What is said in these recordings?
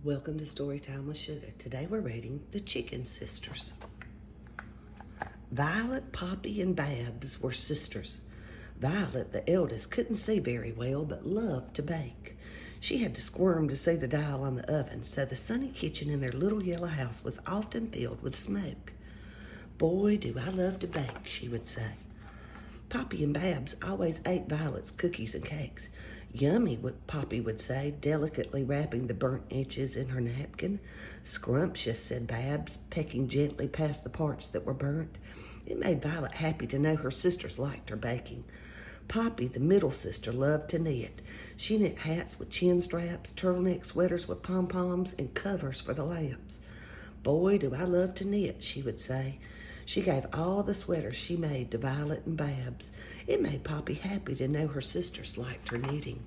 Welcome to Storytime with Sugar. Today we're reading The Chicken Sisters. Violet, Poppy, and Babs were sisters. Violet, the eldest, couldn't see very well but loved to bake. She had to squirm to see the dial on the oven, so the sunny kitchen in their little yellow house was often filled with smoke. "Boy, do I love to bake," she would say. Poppy and Babs always ate Violet's cookies and cakes. "Yummy," Poppy would say, delicately wrapping the burnt edges in her napkin. "Scrumptious," said Babs, pecking gently past the parts that were burnt. It made Violet happy to know her sisters liked her baking. Poppy, the middle sister, loved to knit. She knit hats with chin straps, turtleneck sweaters with pom-poms, and covers for the lamps. "Boy, do I love to knit," she would say. She gave all the sweaters she made to Violet and Babs. It made Poppy happy to know her sisters liked her knitting.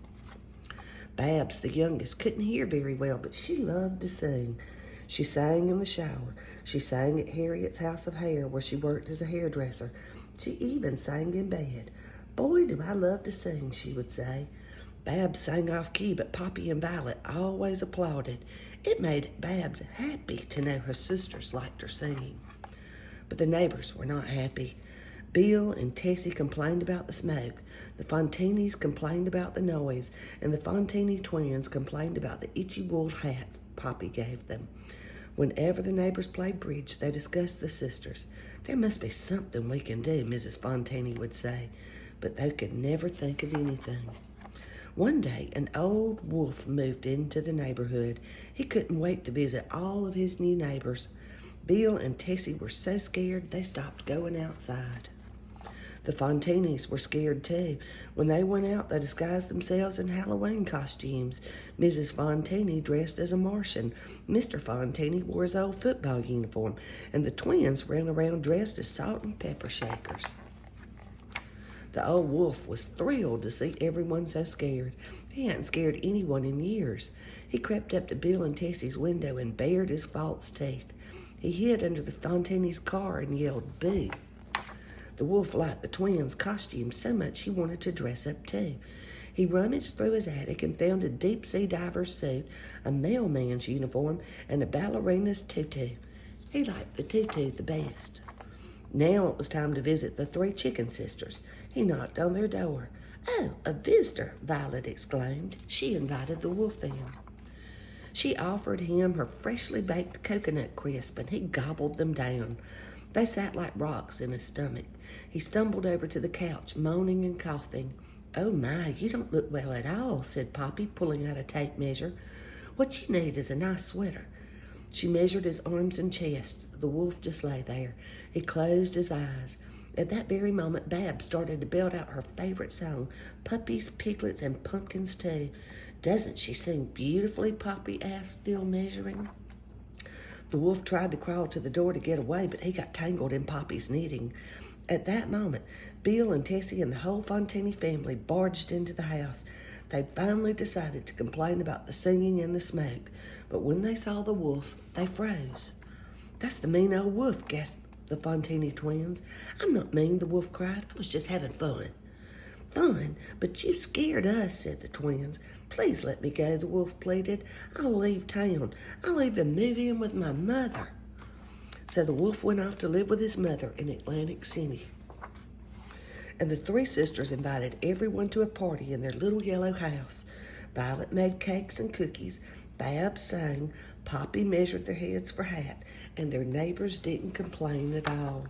Babs, the youngest, couldn't hear very well, but she loved to sing. She sang in the shower. She sang at Harriet's House of Hair, where she worked as a hairdresser. She even sang in bed. "Boy, do I love to sing," she would say. Babs sang off key, but Poppy and Violet always applauded. It made Babs happy to know her sisters liked her singing. But the neighbors were not happy. Bill and Tessie complained about the smoke, the Fontinis complained about the noise, and the Fontini twins complained about the itchy wool hats Poppy gave them. Whenever the neighbors played bridge, they discussed the sisters. "There must be something we can do," Mrs. Fontini would say, but they could never think of anything. One day, an old wolf moved into the neighborhood. He couldn't wait to visit all of his new neighbors. Bill and Tessie were so scared they stopped going outside. The Fontinis were scared too. When they went out, they disguised themselves in Halloween costumes. Mrs. Fontini dressed as a Martian. Mr. Fontini wore his old football uniform, and the twins ran around dressed as salt and pepper shakers. The old wolf was thrilled to see everyone so scared. He hadn't scared anyone in years. He crept up to Bill and Tessie's window and bared his false teeth. He hid under the Fontini's car and yelled, "Boo!" The wolf liked the twins' costumes so much he wanted to dress up too. He rummaged through his attic and found a deep-sea diver's suit, a mailman's uniform, and a ballerina's tutu. He liked the tutu the best. Now it was time to visit the three chicken sisters. He knocked on their door. "Oh, a visitor!" Violet exclaimed. She invited the wolf in. She offered him her freshly baked coconut crisp, and he gobbled them down. They sat like rocks in his stomach. He stumbled over to the couch, moaning and coughing. "Oh my, you don't look well at all," said Poppy, pulling out a tape measure. "What you need is a nice sweater." She measured his arms and chest. The wolf just lay there. He closed his eyes. At that very moment, Babs started to belt out her favorite song, "Puppies, Piglets, and Pumpkins Too." "Doesn't she sing beautifully?" Poppy asked, still measuring. The wolf tried to crawl to the door to get away, but he got tangled in Poppy's knitting. At that moment, Bill and Tessie and the whole Fontini family barged into the house. They finally decided to complain about the singing and the smoke, but when they saw the wolf, they froze. "That's the mean old wolf," gasped the Fontini twins. "I'm not mean," the wolf cried. "I was just having fun." "Fun? But you scared us," said the twins. "Please let me go," the wolf pleaded. "I'll leave town. I'll even move in with my mother." So the wolf went off to live with his mother in Atlantic City. And the three sisters invited everyone to a party in their little yellow house. Violet made cakes and cookies. Babs sang. Poppy measured their heads for hat. And their neighbors didn't complain at all.